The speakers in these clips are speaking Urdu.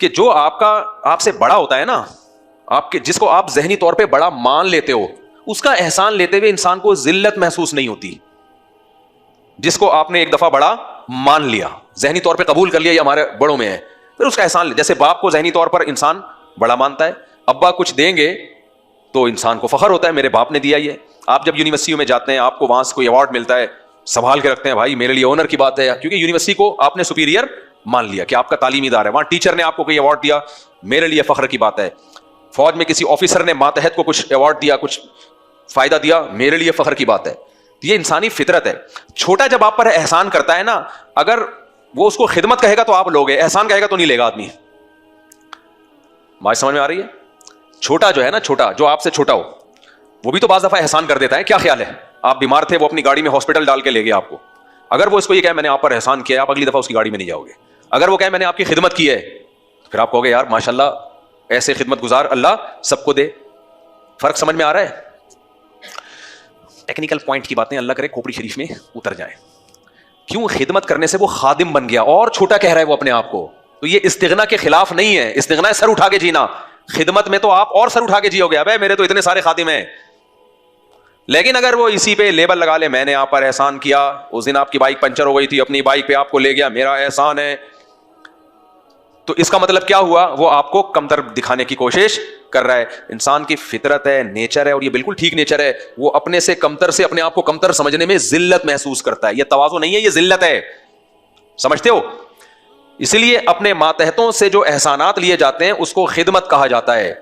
کہ جو آپ سے بڑا ہوتا ہے نا، جس کو آپ ذہنی طور پہ بڑا مان لیتے ہو، اس کا احسان لیتے ہوئے انسان کو ذلت محسوس نہیں ہوتی. جس کو آپ نے ایک دفعہ بڑا مان لیا، ذہنی طور پہ قبول کر لیا یہ ہمارے بڑوں میں ہے، پھر اس کا احسان لے. جیسے باپ کو ذہنی طور پر انسان بڑا مانتا ہے، ابا کچھ دیں گے تو انسان کو فخر ہوتا ہے میرے باپ نے دیا. یہ آپ جب یونیورسٹیوں میں جاتے ہیں، آپ کو وہاں سے کوئی ایوارڈ ملتا ہے، سنبھال کے رکھتے ہیں، بھائی میرے لیے آنر کی بات ہے، کیونکہ یونیورسٹی کو آپ نے سپیریئر مان لیا کہ آپ کا تعلیمی ادارہ ہے. وہاں ٹیچر نے آپ کو کوئی ایوارڈ دیا، میرے لیے فخر کی بات ہے. فوج میں کسی آفیسر نے ماتحت کو کچھ ایوارڈ دیا، کچھ فائدہ دیا، میرے لیے فخر کی بات ہے. یہ انسانی فطرت ہے. چھوٹا جب آپ پر احسان کرتا ہے نا، اگر وہ اس کو خدمت کہے گا تو آپ لوگے، احسان کہے گا تو نہیں لے گا آدمی. بات سمجھ میں آ رہی ہے؟ چھوٹا جو ہے نا، چھوٹا جو آپ سے چھوٹا ہو، وہ بھی تو بعض دفعہ احسان کر دیتا ہے. کیا خیال ہے؟ آپ بیمار تھے، وہ اپنی گاڑی میں ہاسپٹل ڈال کے لے گیا آپ کو. اگر وہ اس کو یہ کہے میں نے آپ پر احسان کیا، آپ اگلی دفعہ اس کی گاڑی میں نہیں جاؤ گے. اگر وہ کہے میں نے آپ کی خدمت کی ہے، پھر آپ کہو گے یار ماشاءاللہ ایسے خدمت گزار اللہ سب کو دے. فرق سمجھ میں آ رہا ہے؟ ٹیکنیکل پوائنٹ کی باتیں اللہ کرے کھوپڑی شریف میں اتر جائیں. کیوں؟ خدمت کرنے سے وہ خادم بن گیا اور چھوٹا کہہ رہا ہے وہ اپنے آپ کو. تو یہ استغنا کے خلاف نہیں ہے. استغنا ہے سر اٹھا کے جینا. خدمت میں تو آپ اور سر اٹھا کے جیو گے، ابے میرے تو اتنے سارے خادم ہیں. لیکن اگر وہ اسی پہ لیبل لگا لے میں نے آپ پر احسان کیا، اس دن آپ کی بائک پنچر ہو گئی تھی، اپنی بائک پہ آپ کو لے گیا، میرا احسان ہے، تو اس کا مطلب کیا ہوا؟ وہ آپ کو کمتر دکھانے کی کوشش کر رہا ہے. انسان کی فطرت ہے، نیچر ہے، اور یہ بالکل ٹھیک نیچر ہے. وہ اپنے سے کمتر سے اپنے آپ کو کمتر سمجھنے میں ذلت محسوس کرتا ہے. یہ تواضع نہیں ہے، یہ ذلت ہے. سمجھتے ہو؟ اسی لیے اپنے ماتحتوں سے جو احسانات لیے جاتے ہیں اس کو خدمت کہا جاتا ہے،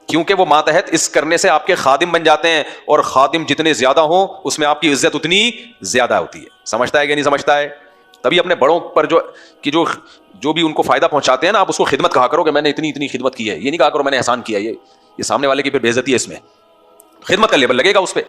کیونکہ وہ ماتحت اس کرنے سے آپ کے خادم بن جاتے ہیں، اور خادم جتنے زیادہ ہوں اس میں آپ کی عزت اتنی زیادہ ہوتی ہے. سمجھتا ہے کہ نہیں سمجھتا ہے؟ تبھی اپنے بڑوں پر جو بھی ان کو فائدہ پہنچاتے ہیں نا، آپ اس کو خدمت کہا کرو کہ میں نے اتنی خدمت کی ہے. یہ نہیں کہا کرو میں نے احسان کیا ہے. یہ سامنے والے کی پھر بے عزتی ہے. اس میں خدمت کا لیبل لگے گا اس پہ.